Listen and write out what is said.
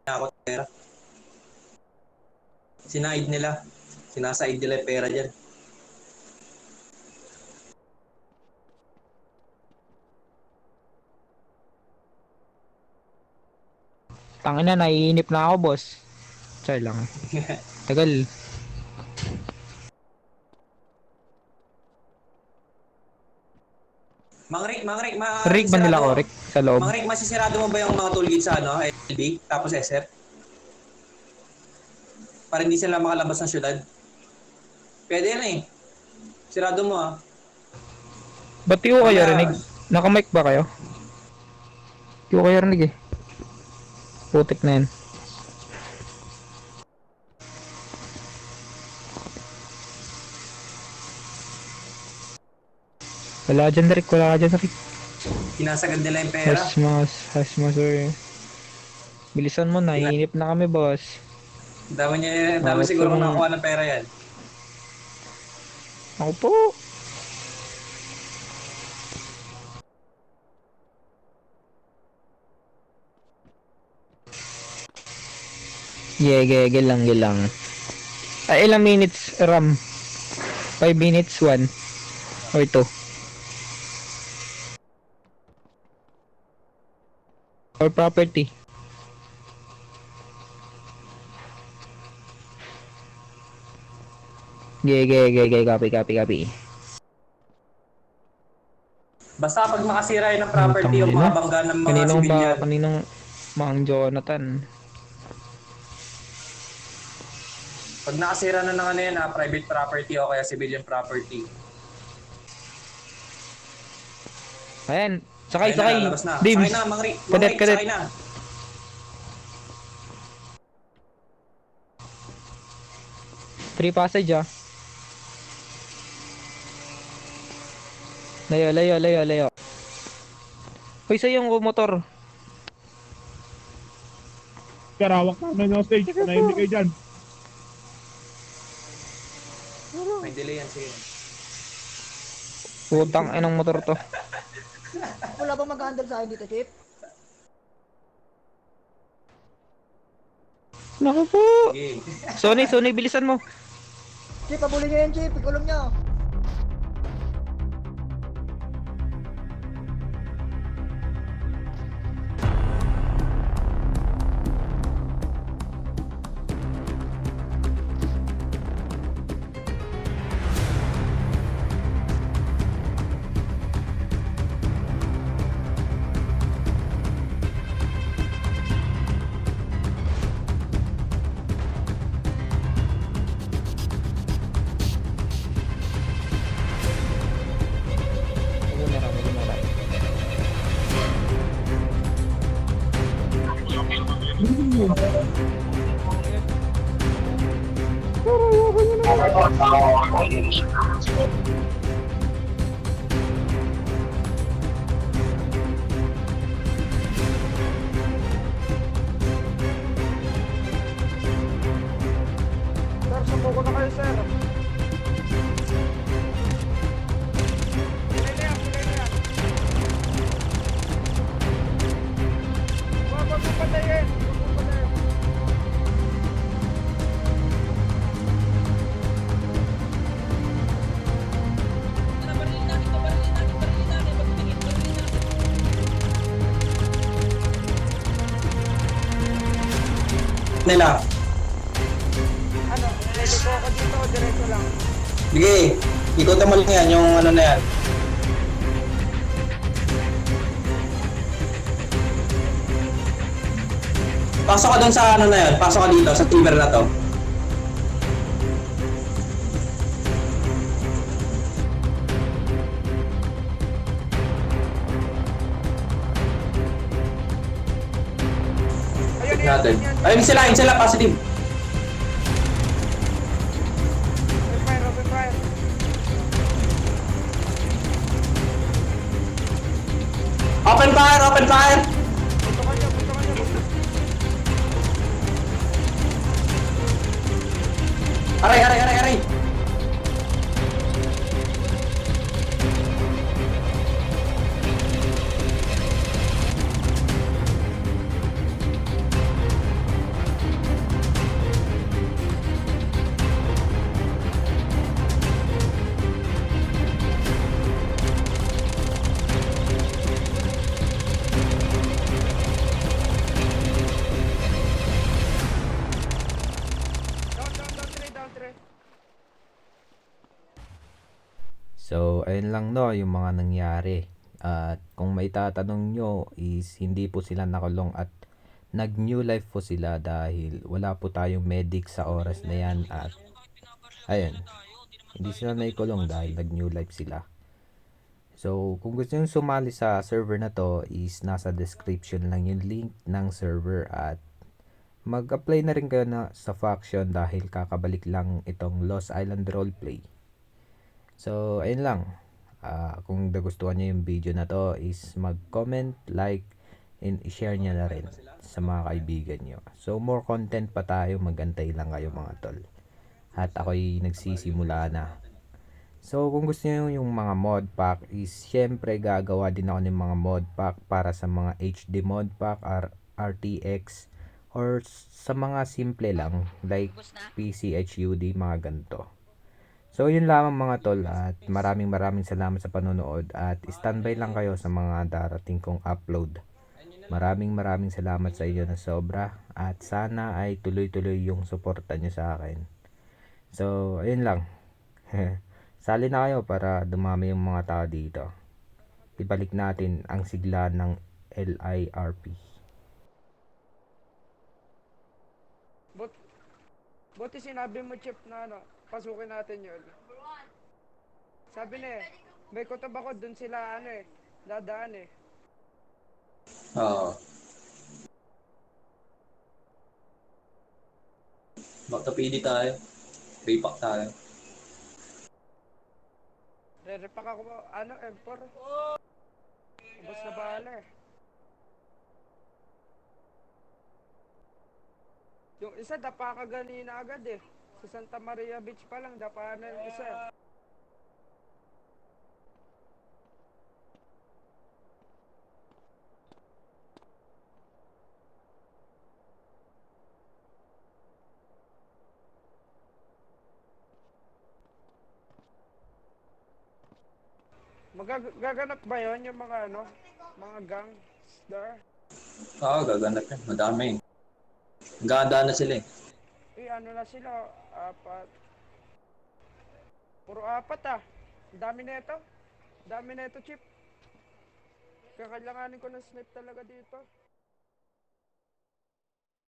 ako pera. Sinaid nila. Sinasaid nila yung pera dyan. Tangina, naiinip na ako, boss. Char lang. Tagal. Rick ba nila ko, Rick? Sa loob? Mang Rick, masisirado mo ba yung mga tollgate sa ano, LB, tapos SF? Para hindi sila makalabas ng syudad. Pwede yan eh. Sirado mo ah. Ba't di ko kayo rinig? Mamaya, Naka-mic ba kayo? Di ko kayo rinig eh. Putik na yan. Wala dyan, Rick. Wala ka dyan, Rick. sinasagad nila yung pera. Hasmas, sir. Bilisan mo, naiinip na kami, boss. Dami Bakit siguro kung kung... nakakuha ng pera yan. Ako po. Gege lang. Ay, ilang minutes RAM? 5 minutes, 1 or 2? Or property? Gege, copy. Basta pag makasira yun ng property o mga bangga ng mga civilian. Kaninong Mang Jonathan? Pag nakasira na ng ano yan, private property o kaya civilian property. Ayan, sakay. Lalabas na. Dibs. Sakay na, Mang Rick, Kadet. sakay na. Free passage ah. Layo. Hoy, sa'yo yung motor. Karawak namin yung stage. Panahimik kayo dyan. May delay yan, sige. Putang inang motor to. Wala bang mag-handle sa akin dito, Chip? Naku po. Sige. Sony, bilisan mo. Chip, pabuli niyo yan, Chip. Ikulong niyo. Sir, sumbuko na kayo, sir. Pilay na yan. Huwag mo patayin. Nila. Ano, ready ko ako dito o diretso lang? Sige, ikutan mo lang yan, yung ano na yan. Pasok ka dun sa ano na yan, pasok ka dito, sa timber na to. Natin. Ayun sila, positive. Open fire. Open fire! Punto ka niyo. Aray! So, ayun lang no, yung mga nangyari. At kung may tatanong nyo is hindi po sila nakulong at nag-new life po sila dahil wala po tayong medic sa oras na yan at ayun, hindi sila naikulong dahil nag-new life sila. So, kung gusto nyo sumali sa server na to is nasa description lang yung link ng server at mag-apply na rin kayo na sa faction dahil kakabalik lang itong Lost Island Roleplay. So, ayun lang. Kung nagustuhan nyo yung video na to is mag-comment, like, and i-share nyo na rin sa mga kaibigan nyo. So, more content pa tayo. Magantay lang kayo mga tol. At ako'y nagsisimula na. So, kung gusto nyo yung mga mod pack is syempre gagawa din ako ng mga mod pack para sa mga HD mod pack, RTX, or sa mga simple lang like PC HUD, mga ganito. So, yun lamang mga tol at maraming salamat sa panonood at standby lang kayo sa mga darating kong upload. Maraming salamat sa inyo na sobra at sana ay tuloy-tuloy yung suporta nyo sa akin. So, ayun lang. Sali na kayo para dumami yung mga tao dito. Ibalik natin ang sigla ng LIRP. Buti sinabi mo, Chip, na ano, pasukin natin yun. Sabi na may kutob ako, dun sila dadaan eh. Oo. Magka-PD tayo. Repack tayo. Re-repack ako, M4. Ubus na bala eh. Yung isa, dapa ka ganina agad eh. Sa Santa Maria Beach pa lang, dapa na yung isa. Gaganap ba yun yung mga mga gangster? Oo, gaganap yan. Madami. Ganda na sila eh. Na sila, apat. Puro apat ah. Dami na ito. Chip. Kakailanganin ko ng snipe talaga dito.